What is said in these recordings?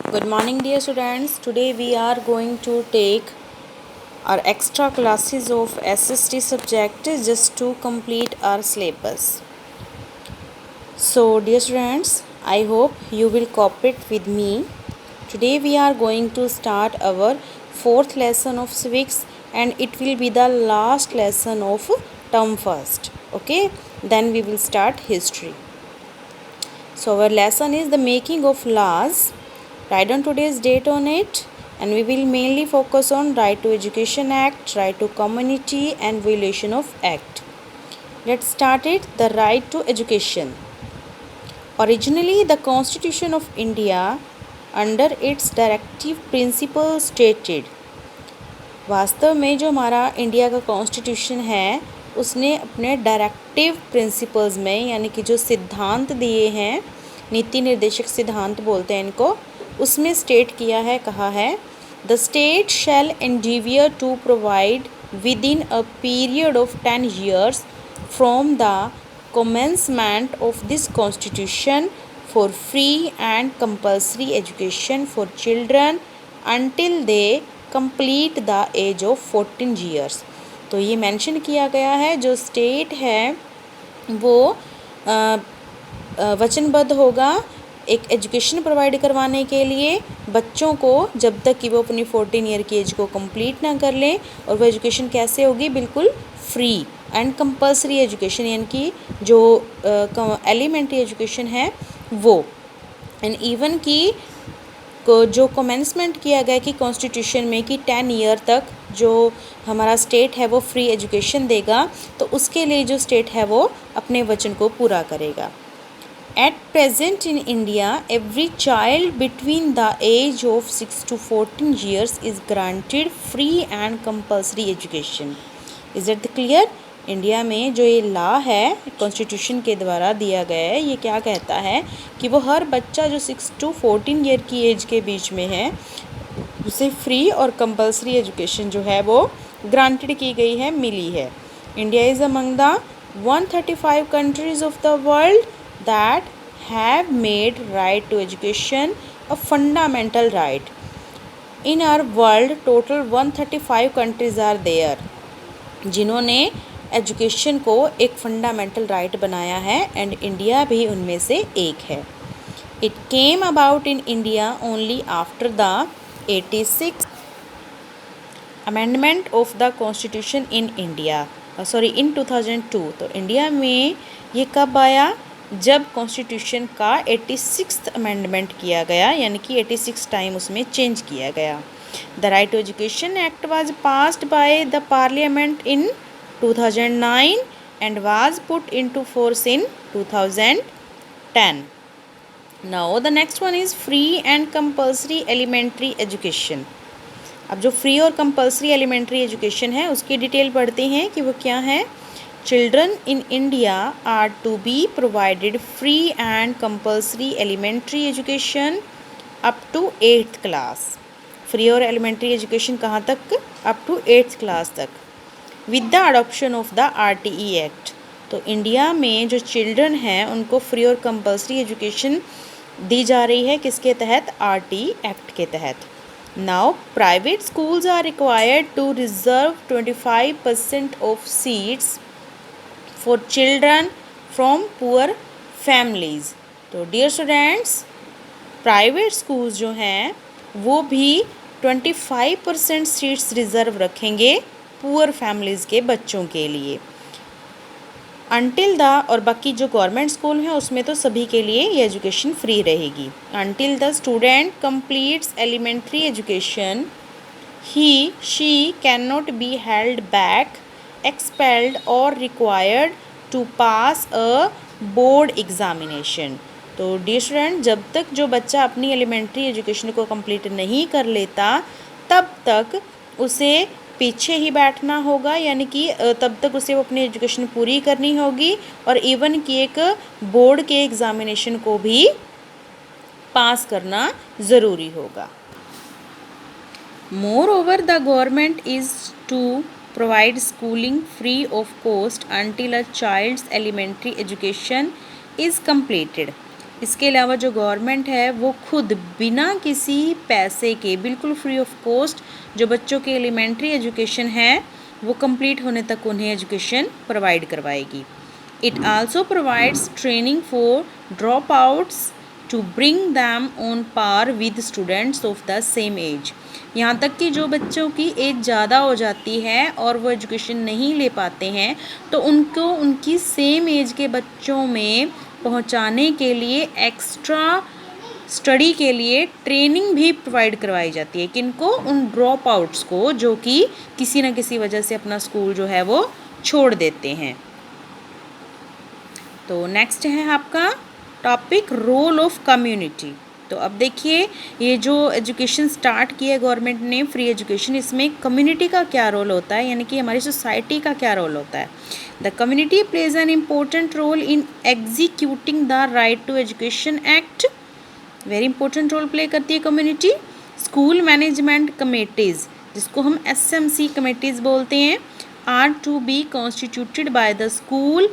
Good morning, dear students. Today we are going to take our extra classes of SST subject just to complete our syllabus. So, dear students, I hope you will cooperate with me. Today we are going to start our fourth lesson of civics, and it will be the last lesson of term first. Okay, then we will start history. So our lesson is the making of laws. Write down today's date on it, and we will mainly focus on Right to Education Act, Right to Community and Violation of Act. Let's start it. The right to education. Originally, the Constitution of India, under its directive principle, stated. वास्तव में जो हमारा India का constitution है उसने अपने directive principles में यानी कि जो सिद्धांत दिए हैं, नीति निर्देशक सिद्धांत बोलते हैं इनको, उसमें स्टेट किया है, कहा है the state shall endeavour to provide within a period of 10 years from the commencement of this constitution for free and compulsory education for children until they complete the age of 14 years. तो ये mention किया गया है जो state है वो वचनबद्ध होगा एक एजुकेशन प्रोवाइड करवाने के लिए बच्चों को जब तक कि वो अपनी 14 ईयर की एज को कंप्लीट ना कर लें। और वो एजुकेशन कैसे होगी? बिल्कुल फ्री एंड कंपल्सरी एजुकेशन, यानी कि जो एलिमेंट्री एजुकेशन है वो। एंड इवन की जो कमेंसमेंट किया गया कि कॉन्स्टिट्यूशन में कि 10 ईयर तक जो हमारा स्टेट है वो फ्री एजुकेशन देगा, तो उसके लिए जो स्टेट है वो अपने वचन को पूरा करेगा। At present in India, every child between the age of 6 to 14 years is granted free and compulsory education. Is that clear? India में जो ये लॉ है कॉन्स्टिट्यूशन के द्वारा दिया गया है, ये क्या कहता है कि वो हर बच्चा जो 6 to 14 ईयर की एज के बीच में है उसे फ्री और कंपल्सरी एजुकेशन जो है वो ग्रांटेड की गई है, मिली है। India is among the 135 countries of the world that have made right to education a fundamental right. In our world, total 135 countries are there जिन्होंने एजुकेशन को एक फंडामेंटल राइट बनाया है, एंड इंडिया भी उनमें से एक है। It came about in India only after the 86th amendment of the constitution in India, in 2002। तो इंडिया में ये कब आया? जब कॉन्स्टिट्यूशन का 86th अमेंडमेंट किया गया, यानी कि 86 टाइम उसमें चेंज किया गया। The right to education act was passed by the parliament in 2009 and was put into force in 2010। Now the next one is free and compulsory elementary education. अब जो free और कंपल्सरी एलिमेंट्री एजुकेशन है उसकी detail पढ़ते हैं कि वो क्या है। Children in India are to be provided free and compulsory elementary education up to 8th class. Free और एलिमेंट्री एजुकेशन कहाँ तक? अप टू 8th क्लास तक, with the adoption of the RTE act. तो इंडिया में जो children हैं उनको free और कंपल्सरी एजुकेशन दी जा रही है, किसके तहत? RTE एक्ट के तहत। Now private schools are required to reserve 25% of seats for children from poor families. तो डियर स्टूडेंट्स, प्राइवेट स्कूल्स जो हैं वो भी 25% सीट्स रिज़र्व रखेंगे पुअर फैमिलीज़ के बच्चों के लिए। अनटिल द, और बाकी जो गवर्नमेंट स्कूल हैं उसमें तो सभी के लिए ये एजुकेशन फ्री रहेगी। Until the student completes elementary education, he she can not be held back, expelled or required to pass a board examination. तो डियर स्टूडेंट, जब तक जो बच्चा अपनी एलिमेंट्री एजुकेशन को कंप्लीट नहीं कर लेता तब तक उसे पीछे ही बैठना होगा, यानी कि तब तक उसे वो अपनी एजुकेशन पूरी करनी होगी, और इवन कि एक बोर्ड के एग्ज़ामिनेशन को भी पास करना ज़रूरी होगा। Moreover the government is to provide schooling free of cost until a child's elementary education is completed. इसके अलावा जो गवर्नमेंट है वो खुद बिना किसी पैसे के बिल्कुल फ्री ऑफ कॉस्ट जो बच्चों के एलिमेंट्री एजुकेशन है वो कंप्लीट होने तक उन्हें एजुकेशन प्रोवाइड करवाएगी। It also provides training for drop outs to bring them on par with students of the same age. यहाँ तक कि जो बच्चों की एज ज़्यादा हो जाती है और वो एजुकेशन नहीं ले पाते हैं तो उनको उनकी सेम एज के बच्चों में पहुँचाने के लिए एक्स्ट्रा स्टडी के लिए ट्रेनिंग भी प्रोवाइड करवाई जाती है। किनको? उन ड्रॉप आउट्स को जो कि किसी न किसी वजह से अपना स्कूल जो है वो छोड़ देते हैं। तो नेक्स्ट है आपका टॉपिक रोल ऑफ कम्युनिटी। तो अब देखिए ये जो एजुकेशन स्टार्ट किया है गवर्नमेंट ने फ्री एजुकेशन, इसमें कम्युनिटी का क्या रोल होता है, यानी कि हमारी सोसाइटी का क्या रोल होता है। The community plays an important role in executing the right to education act. Very important role play करती है कम्युनिटी। स्कूल मैनेजमेंट कमेटीज़, जिसको हम SMC कमेटीज़ बोलते हैं, are to be constituted by the school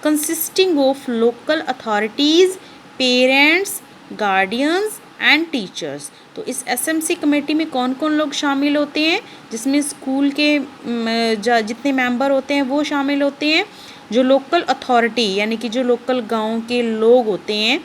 consisting of local authorities, parents, guardians and teachers। तो इस SMC committee में कौन कौन लोग शामिल होते हैं, जिसमें स्कूल के जितने मेंबर होते हैं वो शामिल होते हैं। जो लोकल अथॉरिटी यानी कि जो लोकल गांव के लोग होते हैं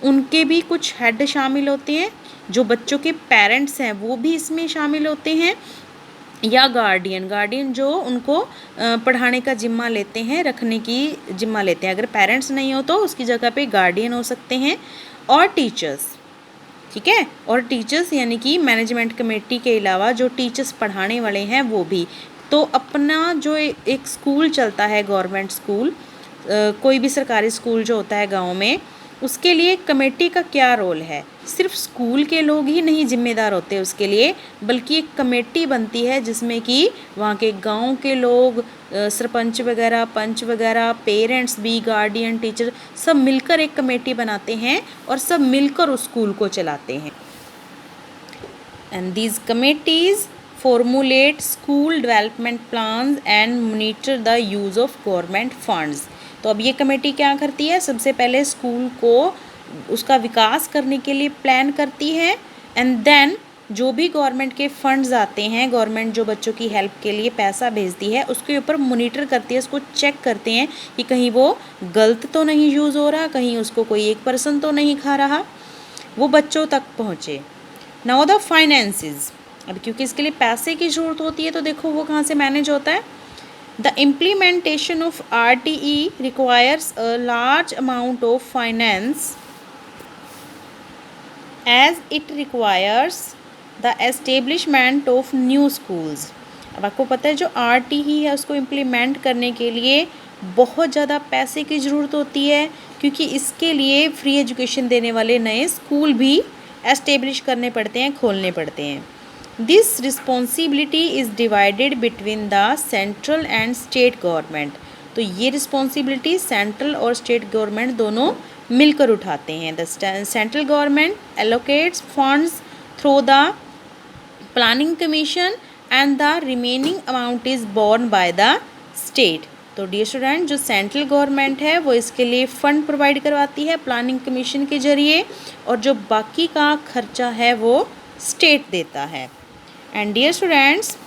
उनके भी कुछ हेड शामिल होते हैं। जो बच्चों के पेरेंट्स हैं वो भी इसमें शामिल होते हैं, या गार्डियन जो उनको पढ़ाने का जिम्मा लेते हैं, रखने की जिम्मा लेते हैं। अगर पेरेंट्स नहीं हो तो उसकी जगह पे गार्डियन हो सकते हैं, और टीचर्स। ठीक है, और टीचर्स यानी कि मैनेजमेंट कमेटी के अलावा जो टीचर्स पढ़ाने वाले हैं वो भी। तो अपना जो एक स्कूल चलता है गवर्नमेंट स्कूल, कोई भी सरकारी स्कूल जो होता है गाँव में, उसके लिए कमेटी का क्या रोल है। सिर्फ स्कूल के लोग ही नहीं जिम्मेदार होते उसके लिए, बल्कि एक कमेटी बनती है जिसमें कि वहाँ के गांव के लोग, सरपंच वगैरह, पंच वगैरह, पेरेंट्स भी, गार्डियन, टीचर सब मिलकर एक कमेटी बनाते हैं और सब मिलकर उस स्कूल को चलाते हैं। And these committees formulate school development plans and monitor the use of government funds। तो अब ये कमेटी क्या करती है, सबसे पहले स्कूल को उसका विकास करने के लिए प्लान करती है, एंड देन जो भी गवर्नमेंट के फंड्स आते हैं, गवर्नमेंट जो बच्चों की हेल्प के लिए पैसा भेजती है उसके ऊपर मॉनिटर करती है, उसको चेक करते हैं कि कहीं वो गलत तो नहीं यूज़ हो रहा, कहीं उसको कोई 1% तो नहीं खा रहा, वो बच्चों तक पहुँचे। नाउ द फाइनेंसेस, अब क्योंकि इसके लिए पैसे की ज़रूरत होती है तो देखो वो कहाँ से मैनेज होता है। The implementation of RTE requires a large amount of finance as it requires the establishment of new schools. अब आपको पता है जो RTE है उसको इम्प्लीमेंट करने के लिए बहुत ज़्यादा पैसे की ज़रूरत होती है, क्योंकि इसके लिए फ्री एजुकेशन देने वाले नए स्कूल भी एस्टेब्लिश करने पड़ते हैं, खोलने पड़ते हैं। This responsibility is divided between the central and state government. तो ये रिस्पॉन्सिबिलिटी सेंट्रल और स्टेट गवर्नमेंट दोनों मिलकर उठाते हैं। The central government allocates funds through the planning commission and the remaining amount is borne by the state. तो dear student, जो central government है वो इसके लिए फ़ंड प्रोवाइड करवाती है प्लानिंग कमीशन के ज़रिए, और जो बाकी का खर्चा है वो स्टेट देता है। And dear students,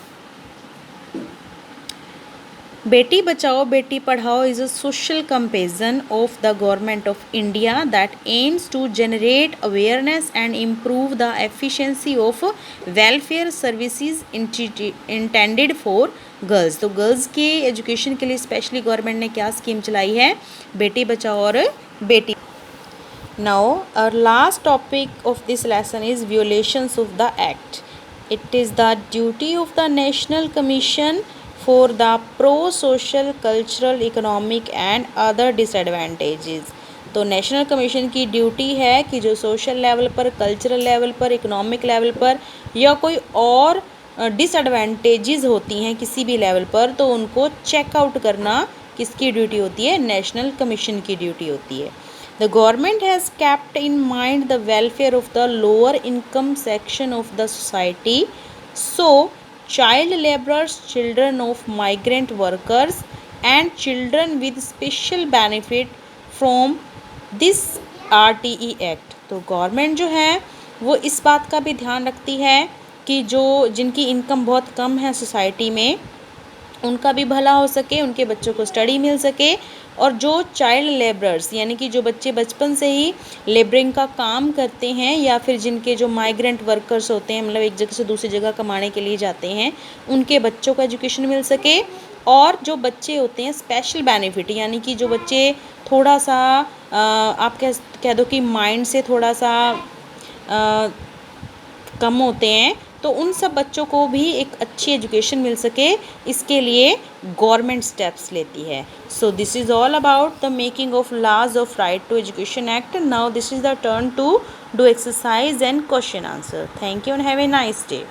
Beti Bachao Beti Padhao is a social campaign of the government of India that aims to generate awareness and improve the efficiency of welfare services intended for girls. तो गर्ल्स के एजुकेशन के लिए स्पेशली गवर्नमेंट ने क्या scheme चलाई है, बेटी बचाओ और बेटी। Now our last topic of this lesson is violations of the act. It is the duty of the National Commission for the pro-social, cultural, economic and other disadvantages। तो national commission की duty है कि जो social level पर, cultural level पर, economic level पर या कोई और डिसएडवांटेजेस होती हैं किसी भी लेवल पर, तो उनको चेकआउट करना किसकी ड्यूटी होती है, नेशनल कमीशन की ड्यूटी होती है। The government has kept in mind the welfare of the lower income section of the society, so child laborers, children of migrant workers and children with special benefit from this RTE act. तो government जो है वो इस बात का भी ध्यान रखती है कि जो जिनकी इनकम बहुत कम है सोसाइटी में उनका भी भला हो सके, उनके बच्चों को स्टडी मिल सके, और जो चाइल्ड लेबरर्स यानी कि जो बच्चे बचपन से ही लेबरिंग का काम करते हैं या फिर जिनके जो माइग्रेंट वर्कर्स होते हैं, मतलब एक जगह से दूसरी जगह कमाने के लिए जाते हैं, उनके बच्चों को एजुकेशन मिल सके। और जो बच्चे होते हैं स्पेशल बेनिफिट यानी कि जो बच्चे थोड़ा सा आप कह दो कि माइंड से थोड़ा सा कम होते हैं, तो उन सब बच्चों को भी एक अच्छी एजुकेशन मिल सके, इसके लिए गवर्नमेंट स्टेप्स लेती है। So this is all about the making of laws of right to education act. Now this is the turn to do exercise and question answer. Thank you and have a nice day.